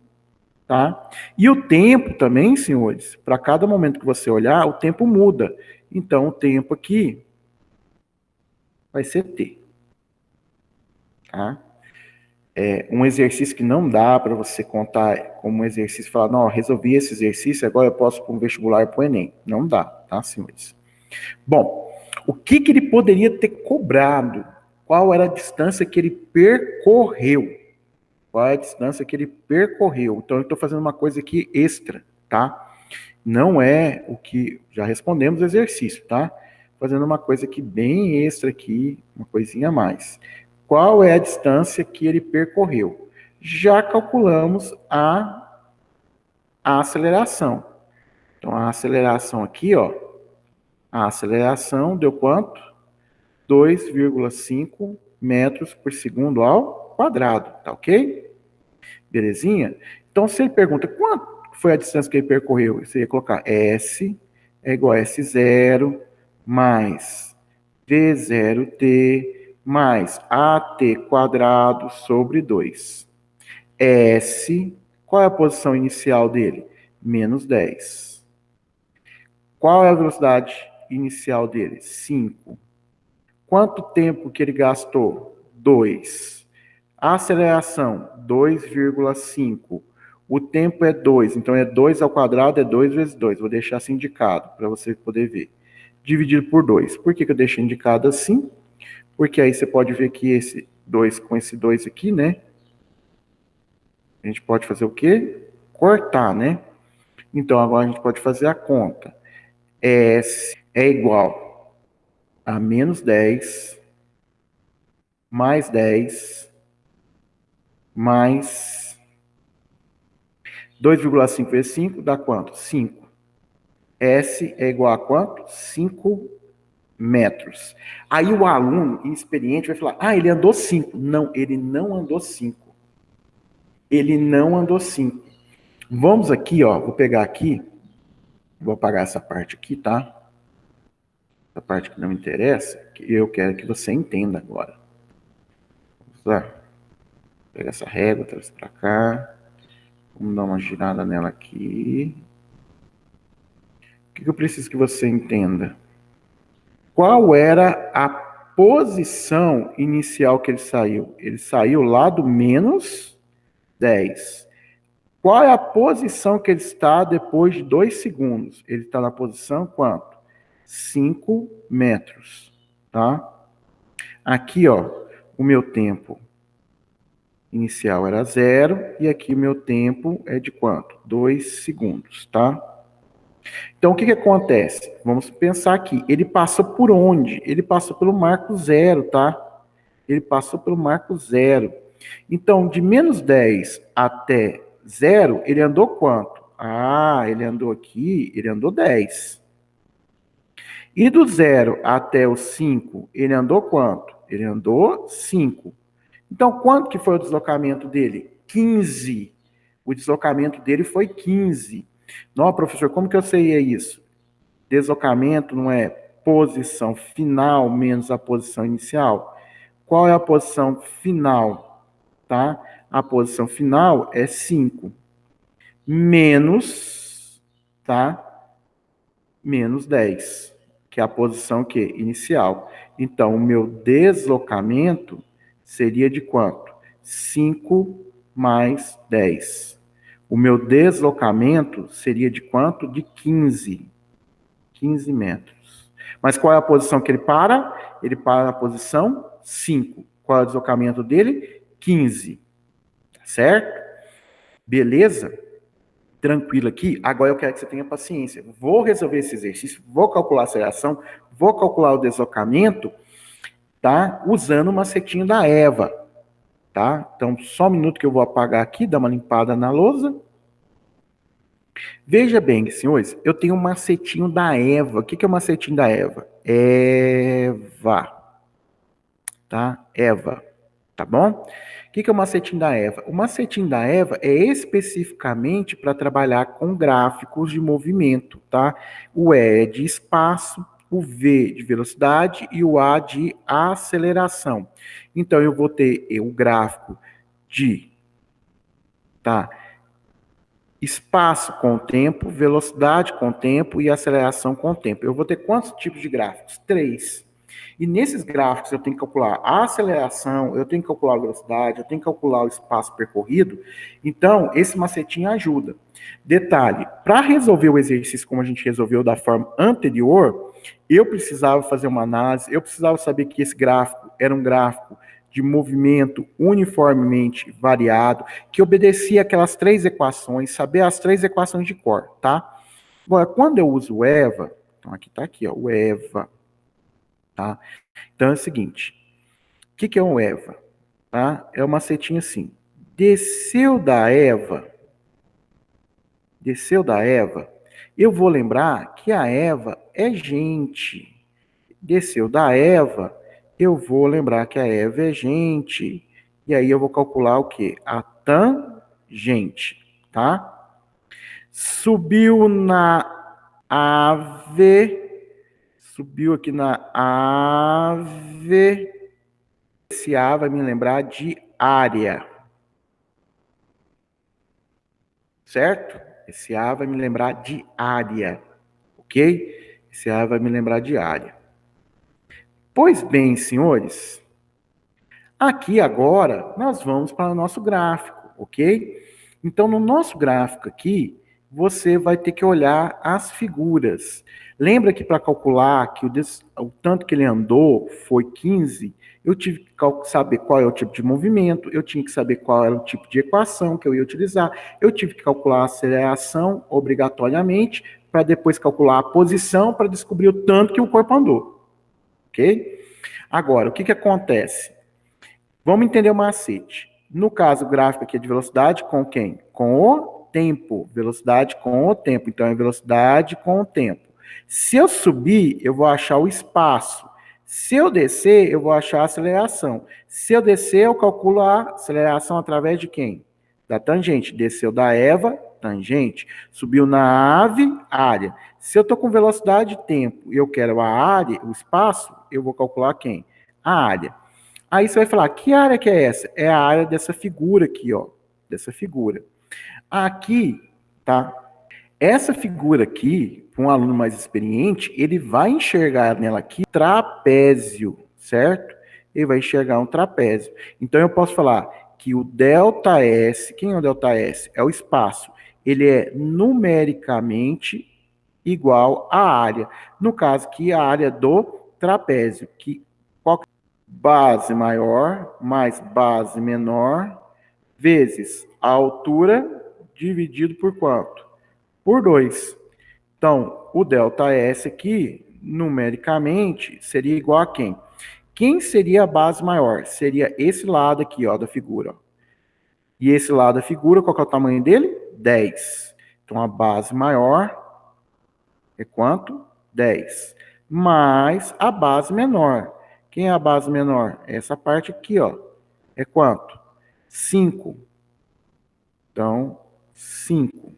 tá? E o tempo também, senhores, para cada momento que você olhar, o tempo muda. Então, o tempo aqui vai ser t, tá? É um exercício que não dá para você contar como um exercício e falar, não, resolvi esse exercício, agora eu posso ir para um vestibular e para o Enem. Não dá, tá, senhores? Bom, o que ele poderia ter cobrado? Qual era a distância que ele percorreu? Qual é a distância que ele percorreu? Então, eu estou fazendo uma coisa aqui extra, tá? Não é o que já respondemos o exercício, tá? Fazendo uma coisa aqui bem extra aqui, uma coisinha a mais. Qual é a distância que ele percorreu? Já calculamos a aceleração. Então, a aceleração aqui, ó, a aceleração deu quanto? 2,5 metros por segundo ao quadrado, tá ok? Belezinha? Então, se ele pergunta quanto foi a distância que ele percorreu, você ia colocar S é igual a S0 mais V0t mais AT quadrado sobre 2. S, qual é a posição inicial dele? Menos 10. Qual é a velocidade inicial dele? 5. Quanto tempo que ele gastou? 2. A aceleração, 2,5. O tempo é 2, então é 2 ao quadrado, é 2 vezes 2. Vou deixar assim indicado, para você poder ver. Dividido por 2. Por que eu deixei indicado assim? Porque aí você pode ver que esse 2 com esse 2 aqui, né? A gente pode fazer o quê? Cortar, né? Então, agora a gente pode fazer a conta. S é igual a menos 10 mais 10 mais 2,5 vezes 5 dá quanto? 5. S é igual a quanto? 5 metros. Aí o aluno inexperiente vai falar, ele andou 5. Não, ele não andou 5. Ele não andou 5. Vamos aqui, ó, vou pegar aqui, vou apagar essa parte aqui, tá? Essa parte que não me interessa, que eu quero que você entenda agora. Vamos lá. Pega essa régua, traz pra cá. Vamos dar uma girada nela aqui. O que eu preciso que você entenda? Qual era a posição inicial que ele saiu? Ele saiu lá do menos 10. Qual é a posição que ele está depois de 2 segundos? Ele está na posição quanto? 5 metros, tá? Aqui, ó, o meu tempo inicial era 0 e aqui o meu tempo é de quanto? 2 segundos, tá? Então, o que acontece? Vamos pensar aqui. Ele passou por onde? Ele passou pelo marco 0, tá? Ele passou pelo marco 0. Então, de menos 10 até 0, ele andou quanto? Ele andou aqui, ele andou 10. E do 0 até o 5, ele andou quanto? Ele andou 5. Então, quanto que foi o deslocamento dele? 15. O deslocamento dele foi 15. Não, professor, como que eu sei isso? Deslocamento não é posição final menos a posição inicial? Qual é a posição final? Tá? A posição final é 5 menos, tá? Menos 10, que é a posição que inicial. Então, o meu deslocamento seria de quanto? 5 mais 10. O meu deslocamento seria de quanto? De 15. 15 metros. Mas qual é a posição que ele para? Ele para na posição 5. Qual é o deslocamento dele? 15. Certo? Beleza? Tranquilo aqui. Agora eu quero que você tenha paciência. Vou resolver esse exercício, vou calcular a aceleração, vou calcular o deslocamento, tá? Usando o macetinho da Eva, tá? Então, só um minuto que eu vou apagar aqui, dar uma limpada na lousa. Veja bem, senhores, eu tenho um macetinho da Eva. O que é o macetinho da Eva? Eva, tá? Eva, tá bom? O que é o macetinho da Eva? O macetinho da Eva é especificamente para trabalhar com gráficos de movimento, tá? O E é de espaço, o V de velocidade e o A de aceleração. Então, eu vou ter o gráfico de, tá? Espaço com o tempo, velocidade com o tempo e aceleração com o tempo. Eu vou ter quantos tipos de gráficos? 3. E nesses gráficos eu tenho que calcular a aceleração, eu tenho que calcular a velocidade, eu tenho que calcular o espaço percorrido. Então, esse macetinho ajuda. Detalhe, para resolver o exercício como a gente resolveu da forma anterior, eu precisava fazer uma análise, eu precisava saber que esse gráfico era um gráfico de movimento uniformemente variado, que obedecia aquelas 3 equações, saber as 3 equações de cor, tá? Agora, quando eu uso o EVA, então aqui tá aqui, ó, o EVA, tá? Então é o seguinte, o que é um EVA? Tá? É uma setinha assim, desceu da EVA, eu vou lembrar que a EVA é gente. Desceu da EVA, eu vou lembrar que a EVA é gente. E aí eu vou calcular o quê? A tangente, tá? Subiu na AVE, subiu aqui na AVE. Esse A vai me lembrar de área. Certo? Esse A vai me lembrar de área. Ok? Esse A vai me lembrar de área. Pois bem, senhores, aqui agora nós vamos para o nosso gráfico, ok? Então, no nosso gráfico aqui, você vai ter que olhar as figuras. Lembra que para calcular que o tanto que ele andou foi 15, eu tive que saber qual é o tipo de movimento, eu tinha que saber qual era o tipo de equação que eu ia utilizar, eu tive que calcular a aceleração obrigatoriamente, para depois calcular a posição para descobrir o tanto que o corpo andou, ok? Agora, o que acontece? Vamos entender o macete. No caso, o gráfico aqui é de velocidade com quem? Com o tempo. Velocidade com o tempo. Então, é velocidade com o tempo. Se eu subir, eu vou achar o espaço. Se eu descer, eu vou achar a aceleração. Se eu descer, eu calculo a aceleração através de quem? Da tangente. Desceu da Eva, tangente. Subiu na ave, área. Se eu estou com velocidade e tempo e eu quero a área, o espaço, eu vou calcular quem? A área. Aí você vai falar, que área que é essa? É a área dessa figura aqui, ó. Dessa figura. Aqui, tá? Essa figura aqui, para um aluno mais experiente, ele vai enxergar nela aqui trapézio, certo? Ele vai enxergar um trapézio. Então eu posso falar que o ΔS, quem é o ΔS? É o espaço. Ele é numericamente igual à área. No caso aqui, a área do trapézio, que base maior mais base menor vezes a altura dividido por quanto? Por 2. Então, o ΔS aqui, numericamente, seria igual a quem? Quem seria a base maior? Seria esse lado aqui, ó, da figura. Ó. E esse lado da figura, qual que é o tamanho dele? 10. Então, a base maior é quanto? 10. Mais a base menor. Quem é a base menor? Essa parte aqui, ó. É quanto? 5. Então, 5.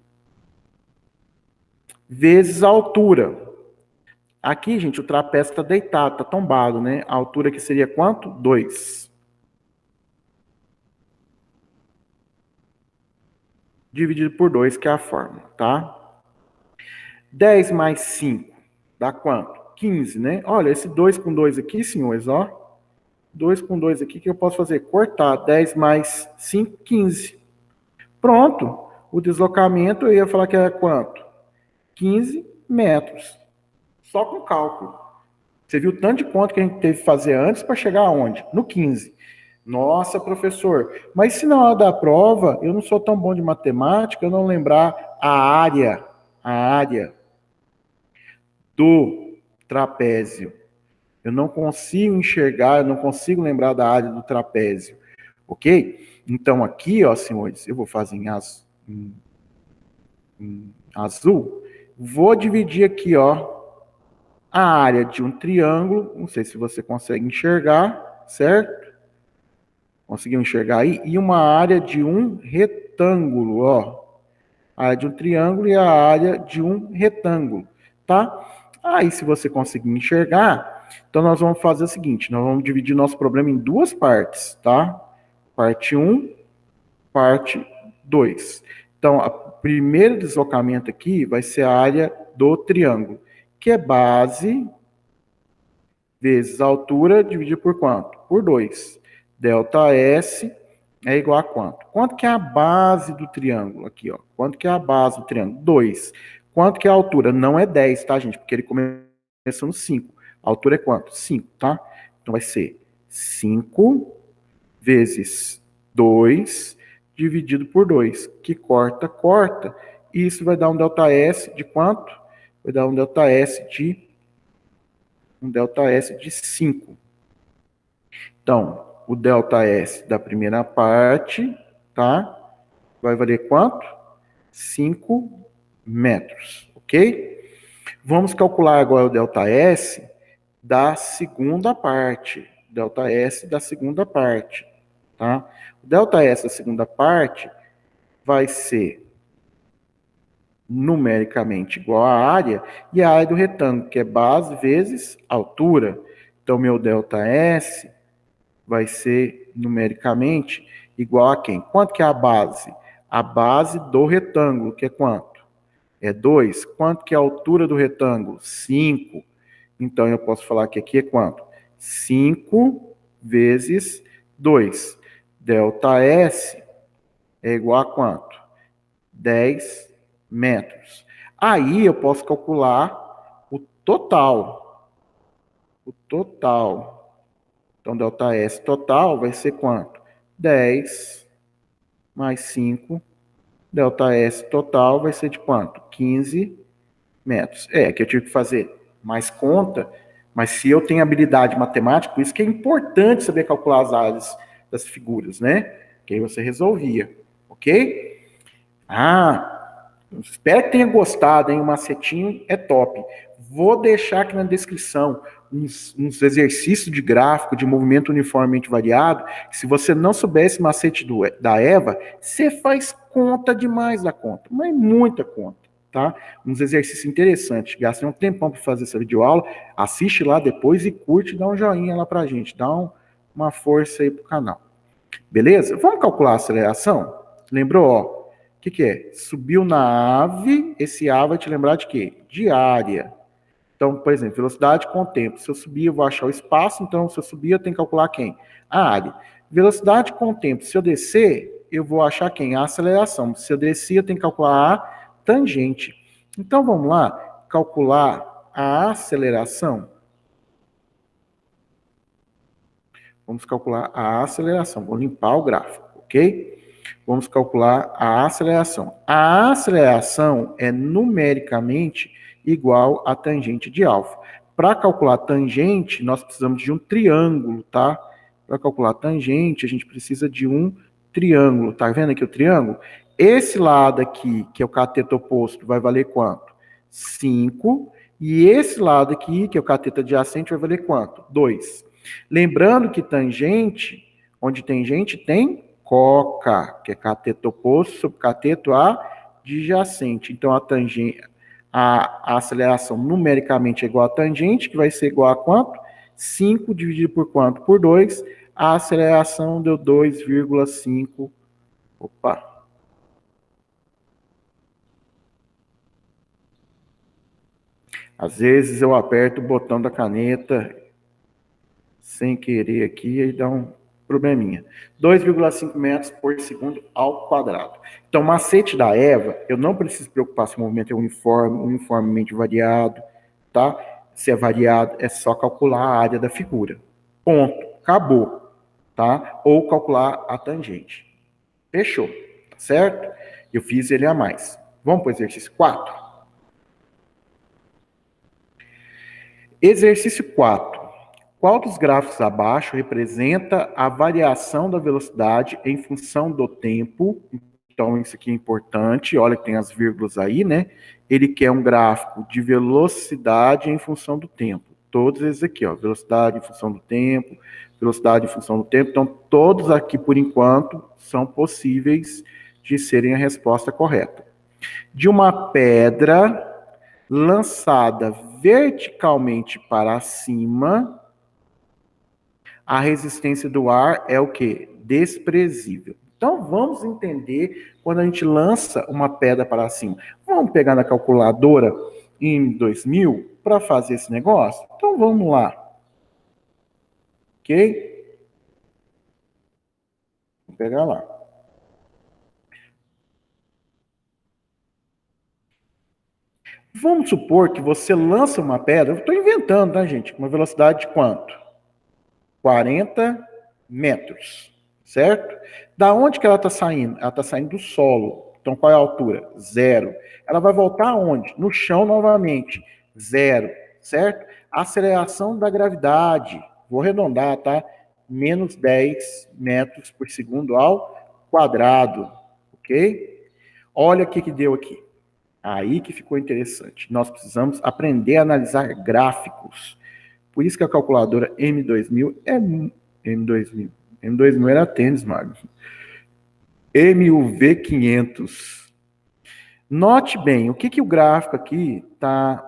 Vezes a altura. Aqui, gente, o trapézio está deitado, está tombado, né? A altura aqui seria quanto? 2. Dividido por 2, que é a fórmula, tá? 10 mais 5 dá quanto? 15, né? Olha, esse 2 com 2 aqui, senhores, ó. 2 com 2 aqui, que eu posso fazer? Cortar. 10 mais 5, 15. Pronto. O deslocamento, eu ia falar que era quanto? 15 metros. só com cálculo. Você viu o tanto de conta que a gente teve que fazer antes para chegar aonde? No 15. Nossa, professor, mas se na hora da prova eu não sou tão bom de matemática, eu não lembrar a área do trapézio. Eu não consigo enxergar, eu não consigo lembrar da área do trapézio. Ok? Então aqui, ó, senhores, eu vou fazer em azul. Vou dividir aqui, ó, a área de um triângulo. Não sei se você consegue enxergar, certo? Conseguiu enxergar aí? E uma área de um retângulo, ó. A área de um triângulo e a área de um retângulo, tá? Aí, se você conseguir enxergar, então nós vamos fazer o seguinte, nós vamos dividir nosso problema em duas partes, tá? Parte 1, parte 2. Então, o primeiro deslocamento aqui vai ser a área do triângulo, que é base vezes a altura dividido por quanto? Por 2. Delta S é igual a quanto? Quanto que é a base do triângulo? Aqui, ó. Quanto que é a base do triângulo? 2. Quanto que é a altura? Não é 10, tá, gente? Porque ele começou no 5. A altura é quanto? 5, tá? Então vai ser 5 vezes 2 dividido por 2, que corta, corta. E isso vai dar um delta S de quanto? Vai dar um delta S de 5. Então, o delta S da primeira parte, tá? Vai valer quanto? 5 metros, ok? Vamos calcular agora o delta S da segunda parte. Delta S da segunda parte, tá? O delta S da segunda parte vai ser numericamente igual à área, e a área do retângulo, que é base vezes altura. Então, meu delta S vai ser numericamente igual a quem? Quanto que é a base? A base do retângulo, que é quanto? É 2. Quanto que é a altura do retângulo? 5. Então, eu posso falar que aqui é quanto? 5 vezes 2. Delta S é igual a quanto? 10 metros. Aí eu posso calcular o total. O total. Então, delta S total vai ser quanto? 10 mais 5. Delta S total vai ser de quanto? 15 metros. É, que eu tive que fazer mais conta, mas se eu tenho habilidade matemática, por isso que é importante saber calcular as áreas das figuras, né? Que aí você resolvia, ok? Espero que tenha gostado, hein? O macetinho é top. Vou deixar aqui na descrição uns exercícios de gráfico de movimento uniformemente variado, que se você não souber esse macete da Eva, você faz conta demais da conta, mas muita conta, tá? Uns exercícios interessantes. Gastei um tempão para fazer essa videoaula, assiste lá depois e curte, dá um joinha lá pra gente, dá uma força aí pro canal. Beleza? Vamos calcular a aceleração? Lembrou, ó? O que é? Subiu na ave, esse A vai te lembrar de quê? De área. Então, por exemplo, velocidade com tempo. Se eu subir, eu vou achar o espaço, então se eu subir, eu tenho que calcular quem? A área. Velocidade com tempo. Se eu descer, eu vou achar quem? A aceleração. Se eu descer, eu tenho que calcular a tangente. Então, vamos lá, calcular a aceleração. Vamos calcular a aceleração. Vou limpar o gráfico, ok? Vamos calcular a aceleração. A aceleração é numericamente igual à tangente de alfa. Para calcular tangente, nós precisamos de um triângulo, tá? Para calcular tangente, a gente precisa de um triângulo. Tá vendo aqui o triângulo? Esse lado aqui, que é o cateto oposto, vai valer quanto? 5. E esse lado aqui, que é o cateto adjacente, vai valer quanto? 2. Lembrando que tangente, onde tem gente, tem coca, que é cateto oposto sobre cateto adjacente. Então, a aceleração numericamente é igual a tangente, que vai ser igual a quanto? 5 dividido por quanto? Por 2. A aceleração deu 2,5. Opa! Às vezes eu aperto o botão da caneta sem querer aqui e dá um probleminha. 2,5 metros por segundo ao quadrado. Então, macete da Eva, eu não preciso preocupar se o movimento é uniforme, uniformemente variado, tá? Se é variado, é só calcular a área da figura. Ponto. Acabou. Tá? Ou calcular a tangente. Fechou. Tá certo? Eu fiz ele a mais. Vamos para o exercício 4? Exercício 4. Qual dos gráficos abaixo representa a variação da velocidade em função do tempo? Então, isso aqui é importante. Olha que tem as vírgulas aí, né? Ele quer um gráfico de velocidade em função do tempo. Todos esses aqui, ó. Velocidade em função do tempo, velocidade em função do tempo. Então, todos aqui, por enquanto, são possíveis de serem a resposta correta. De uma pedra lançada verticalmente para cima, a resistência do ar é o quê? Desprezível. Então, vamos entender quando a gente lança uma pedra para cima. Vamos pegar na calculadora em 2000 para fazer esse negócio? Então, vamos lá. Ok? Vou pegar lá. Vamos supor que você lança uma pedra, eu estou inventando, tá, gente? Uma velocidade de quanto? 40 metros, certo? Da onde que ela está saindo? Ela está saindo do solo. Então, qual é a altura? 0. Ela vai voltar aonde? No chão novamente. 0, certo? Aceleração da gravidade. Vou arredondar, tá? Menos 10 metros por segundo ao quadrado. Ok? Olha o que deu aqui. Aí que ficou interessante. Nós precisamos aprender a analisar gráficos. Por isso que a calculadora M2000 é M2000. M2000 era tênis, Magno. MUV500. Note bem, o que o gráfico aqui está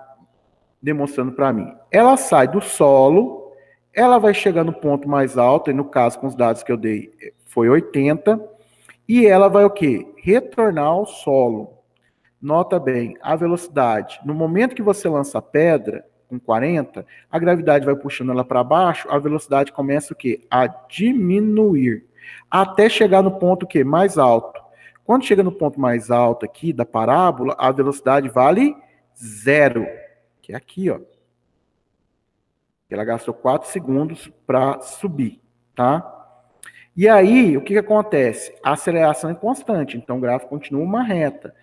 demonstrando para mim? Ela sai do solo, ela vai chegar no ponto mais alto, e no caso, com os dados que eu dei, foi 80, e ela vai o quê? Retornar ao solo. Nota bem, a velocidade. No momento que você lança a pedra, com 40, a gravidade vai puxando ela para baixo, a velocidade começa o quê? A diminuir. Até chegar no ponto o quê? Mais alto. Quando chega no ponto mais alto aqui da parábola, a velocidade vale 0. Que é aqui, ó. Ela gastou 4 segundos para subir, tá? E aí, o que acontece? A aceleração é constante, então o gráfico continua uma reta.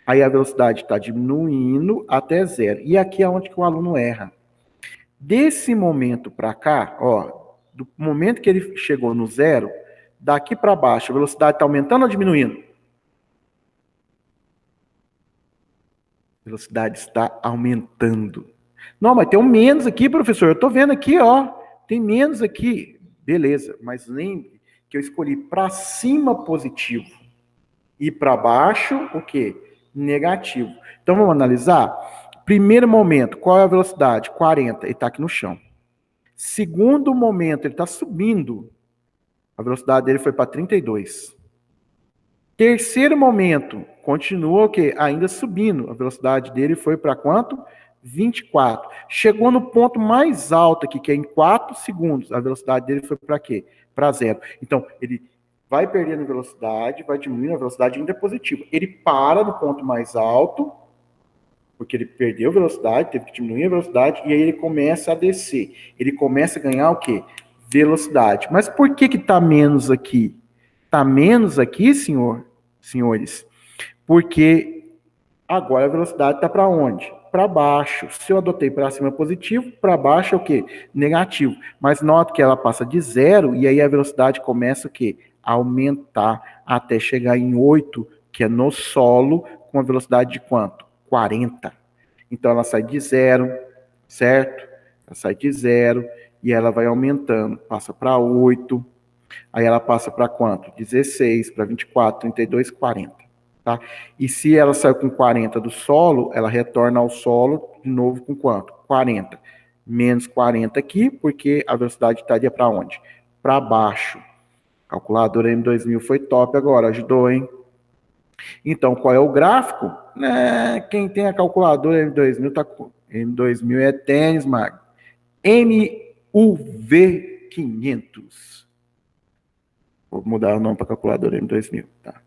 Aí a velocidade está diminuindo até 0. E aqui é onde que o aluno erra. Desse momento para cá, ó, do momento que ele chegou no 0, daqui para baixo, a velocidade está aumentando ou diminuindo? A velocidade está aumentando. Não, mas tem um menos aqui, professor. Eu estou vendo aqui, ó. Tem menos aqui. Beleza, mas lembre que eu escolhi para cima positivo e para baixo o quê? Negativo. Então vamos analisar? Primeiro momento, qual é a velocidade? 40, ele está aqui no chão. Segundo momento, ele está subindo. A velocidade dele foi para 32. Terceiro momento, continua o quê? Ainda subindo. A velocidade dele foi para quanto? 24. Chegou no ponto mais alto aqui, que é em 4 segundos. A velocidade dele foi para quê? Para 0. Então, ele vai perdendo velocidade, vai diminuindo, a velocidade ainda é positiva. Ele para no ponto mais alto, porque ele perdeu velocidade, teve que diminuir a velocidade, e aí ele começa a descer. Ele começa a ganhar o quê? Velocidade. Mas por que está menos aqui? Está menos aqui, senhores, porque agora a velocidade está para onde? Para baixo. Se eu adotei para cima positivo, para baixo é o quê? Negativo. Mas nota que ela passa de 0 e aí a velocidade começa o quê? A aumentar até chegar em 8, que é no solo, com a velocidade de quanto? 40. Então ela sai de 0, certo? Ela sai de 0 e ela vai aumentando, passa para 8, aí ela passa para quanto? 16, para 24, 32, 40. Tá? E se ela saiu com 40 do solo, ela retorna ao solo de novo com quanto? 40. Menos 40 aqui, porque a velocidade estaria para onde? Para baixo. A calculadora M2000 foi top agora, ajudou, hein? Então, qual é o gráfico? Quem tem a calculadora M2000 tá com M2000 é tênis, Mag. MUV500. Vou mudar o nome para calculadora M2000, tá?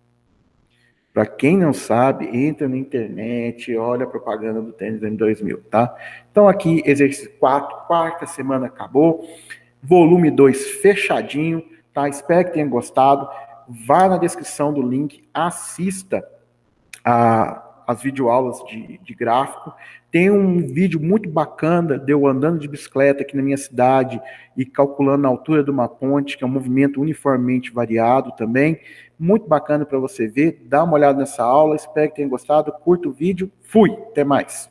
Para quem não sabe, entra na internet, olha a propaganda do tênis M2000, tá? Então aqui, exercício 4, quarta semana acabou, volume 2 fechadinho, tá? Espero que tenha gostado. Vá na descrição do link, assista as videoaulas de gráfico. Tem um vídeo muito bacana de eu andando de bicicleta aqui na minha cidade e calculando a altura de uma ponte, que é um movimento uniformemente variado também. Muito bacana para você ver. Dá uma olhada nessa aula. Espero que tenha gostado. Curta o vídeo. Fui. Até mais.